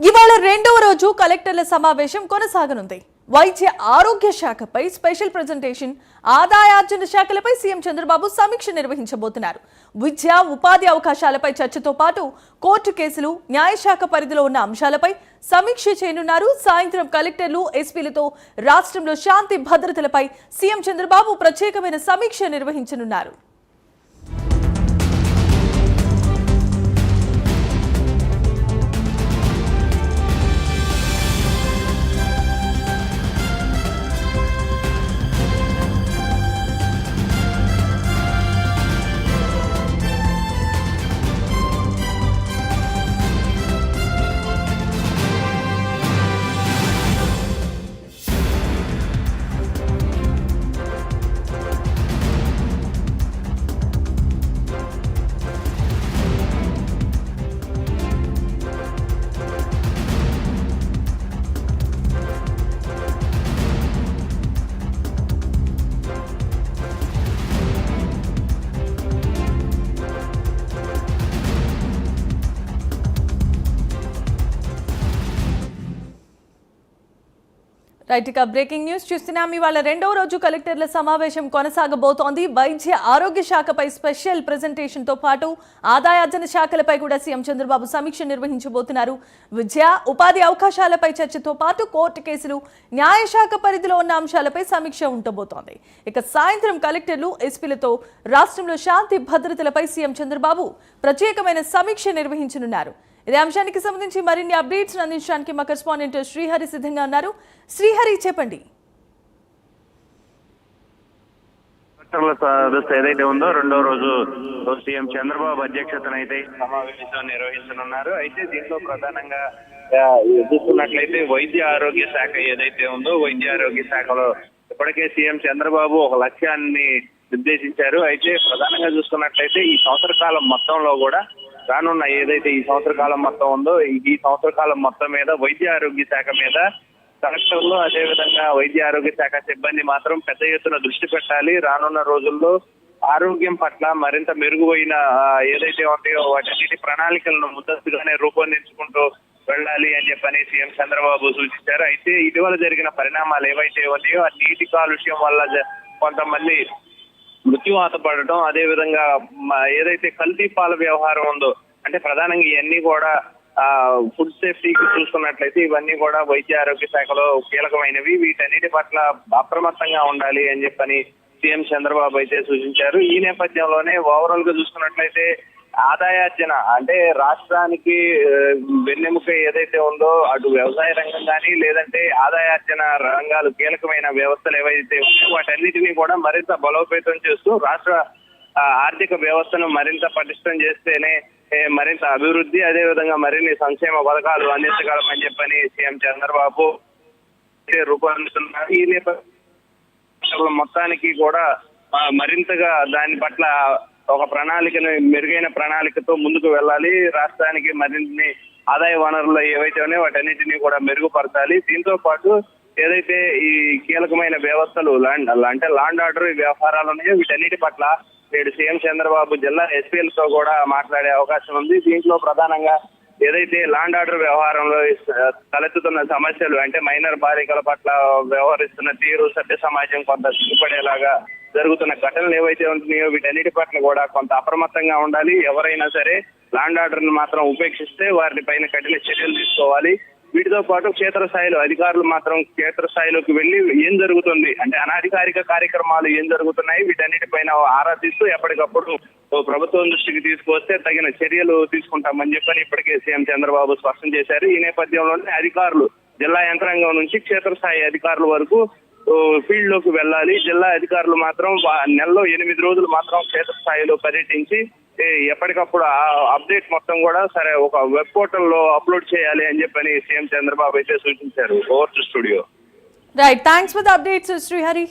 ఇవాళ రెండవ రోజు కలెక్టర్ల సమావేశం కొనసాగనుంది. వైద్య ఆరోగ్య శాఖపై స్పెషల్ ప్రెజెంటేషన్, ఆదాయార్జన శాఖలపై సీఎం చంద్రబాబు సమీక్ష నిర్వహించబోతున్నారు. విద్య, ఉపాధి అవకాశాలపై చర్చతో పాటు కోర్టు కేసులు, న్యాయశాఖ పరిధిలో ఉన్న అంశాలపై సమీక్ష చేయనున్నారు. సాయంత్రం కలెక్టర్లు, ఎస్పీలతో రాష్ట్రంలో శాంతి భద్రతలపై సీఎం చంద్రబాబు ప్రత్యేకమైన సమీక్ష నిర్వహించనున్నారు. రైట్, ఇక బ్రేకింగ్ న్యూస్ చూస్తున్నాం. ఇవాళ రెండవ రోజు కలెక్టర్ల సమావేశం కొనసాగబోతోంది. వైద్య ఆరోగ్య శాఖపై స్పెషల్ ప్రెజెంటేషన్ తో పాటు ఆదాయార్జన శాఖలపై కూడా సీఎం చంద్రబాబు సమీక్ష నిర్వహించబోతున్నారు. విద్య, ఉపాధి అవకాశాలపై చర్చతో పాటు కోర్టు కేసులు, న్యాయశాఖ పరిధిలో ఉన్న అంశాలపై సమీక్ష ఉండబోతోంది. ఇక సాయంత్రం కలెక్టర్లు, ఎస్పీలతో రాష్ట్రంలో శాంతి భద్రతలపై సీఎం చంద్రబాబు ప్రత్యేకమైన సమీక్ష నిర్వహించనున్నారు. ఇదే అంశానికి సంబంధించి మరిన్ని అప్డేట్స్ అందించడానికి మా కరెస్పాండెంట్ శ్రీహరి సిద్ధంగా ఉన్నారు. శ్రీహరి, చెప్పండి. ఏదైతే ఉందో రెండో రోజు సీఎం చంద్రబాబు అధ్యక్షతన అయితే సమావేశం నిర్వహించనున్నారు. అయితే దీంట్లో ప్రధానంగా చూసుకున్నట్లయితే వైద్య ఆరోగ్య శాఖ ఏదైతే ఉందో, వైద్య ఆరోగ్య శాఖలో ఇప్పటికే సీఎం చంద్రబాబు ఒక లక్ష్యాన్ని నిర్దేశించారు. అయితే ప్రధానంగా చూసుకున్నట్లయితే ఈ సంవత్సర కాలం మొత్తంలో కూడా రానున్న ఏదైతే ఈ సంవత్సర కాలం మొత్తం ఉందో, ఈ సంవత్సర కాలం మొత్తం మీద వైద్య ఆరోగ్య శాఖ మీద కలెక్టర్లు, అదేవిధంగా వైద్య ఆరోగ్య శాఖ సిబ్బంది మాత్రం పెద్ద ఎత్తున దృష్టి పెట్టాలి. రానున్న రోజుల్లో ఆరోగ్యం పట్ల మరింత మెరుగుపోయిన ఏదైతే ఉంటాయో వాటి ప్రణాళికలను ముందస్తుగానే రూపొందించుకుంటూ వెళ్ళాలి అని చెప్పని సీఎం చంద్రబాబు సూచించారు. అయితే ఇటీవల జరిగిన పరిణామాలు ఏవైతే ఉన్నాయో, ఆ నీటి కాలుష్యం వల్ల కొంతమంది మృత్యువాత పడటం, అదే విధంగా ఏదైతే కల్తీ పాల వ్యవహారం ఉందో, అంటే ప్రధానంగా ఇవన్నీ కూడా ఫుడ్ సేఫ్టీకి చూసుకున్నట్లయితే ఇవన్నీ కూడా వైద్య ఆరోగ్య శాఖలో కీలకమైనవి. వీటన్నిటి పట్ల అప్రమత్తంగా ఉండాలి అని చెప్పని సీఎం చంద్రబాబు అయితే సూచించారు. ఈ నేపథ్యంలోనే ఓవరాల్ గా చూసుకున్నట్లయితే ఆదాయార్జన, అంటే రాష్ట్రానికి వెన్నెముక ఏదైతే ఉందో అటు వ్యవసాయ రంగం కానీ, లేదంటే ఆదాయార్జన రంగాలు కీలకమైన వ్యవస్థలు ఏవైతే ఉన్నాయో వాటన్నిటినీ కూడా మరింత బలోపేతం చేస్తూ రాష్ట్ర ఆర్థిక వ్యవస్థను మరింత పటిష్టం చేస్తేనే మరింత అభివృద్ధి, అదే విధంగా మరిన్ని సంక్షేమ పథకాలు అందించగలమని చెప్పని సీఎం చంద్రబాబు రూపొందిస్తున్నారు. ఈ నేపథ్యంలో మొత్తానికి కూడా మరింతగా దాని పట్ల ఒక ప్రణాళికను, మెరుగైన ప్రణాళికతో ముందుకు వెళ్ళాలి. రాష్ట్రానికి మరిన్ని ఆదాయ వనరులు ఏవైతే ఉన్నాయో వాటన్నిటినీ కూడా మెరుగుపరచాలి. దీంతో పాటు ఏదైతే ఈ కీలకమైన వ్యవస్థలు అంటే లాండ్ ఆర్డర్ వ్యవహారాలు ఉన్నాయో వీటన్నిటి పట్ల నేడు సీఎం చంద్రబాబు జిల్లా ఎస్పీలతో కూడా మాట్లాడే అవకాశం ఉంది. దీంట్లో ప్రధానంగా ఏదైతే లాండ్ ఆర్డర్ వ్యవహారంలో తలెత్తుతున్న సమస్యలు, అంటే మైనర్ బాలికల పట్ల వ్యవహరిస్తున్న తీరు, సభ్య సమాజం కొంత సిగ్గుపడేలాగా జరుగుతున్న ఘటనలు ఏవైతే ఉంటున్నాయో వీటన్నిటి పట్ల కూడా కొంత అప్రమత్తంగా ఉండాలి. ఎవరైనా సరే లాండ్ ఆర్డర్ ను మాత్రం ఉపేక్షిస్తే వారి పైన కఠిన చర్యలు తీసుకోవాలి. వీటితో పాటు క్షేత్రస్థాయిలో అధికారులు మాత్రం క్షేత్రస్థాయిలోకి వెళ్లి ఏం జరుగుతుంది, అంటే అనధికారిక కార్యక్రమాలు ఏం జరుగుతున్నాయి వీటన్నిటిపైన ఆరా తీస్తూ ఎప్పటికప్పుడు ప్రభుత్వం దృష్టికి తీసుకొస్తే తగిన చర్యలు తీసుకుంటామని చెప్పని ఇప్పటికే సీఎం చంద్రబాబు స్పష్టం చేశారు. ఈ నేపథ్యంలోనే అధికారులు జిల్లా యంత్రాంగం నుంచి క్షేత్రస్థాయి అధికారుల వరకు ఫీల్డ్ లోకి వెళ్ళాలి. జిల్లా అధికారులు మాత్రం నెలలో 8 రోజులు మాత్రం క్షేత్రస్థాయిలో పర్యటించి ఎప్పటికప్పుడు అప్డేట్ మొత్తం కూడా సరే ఒక వెబ్ పోర్టల్లో అప్లోడ్ చేయాలి అని చెప్పని సీఎం చంద్రబాబు అయితే సూచించారు. Over to studio. Right, thanks for the updates Srihari.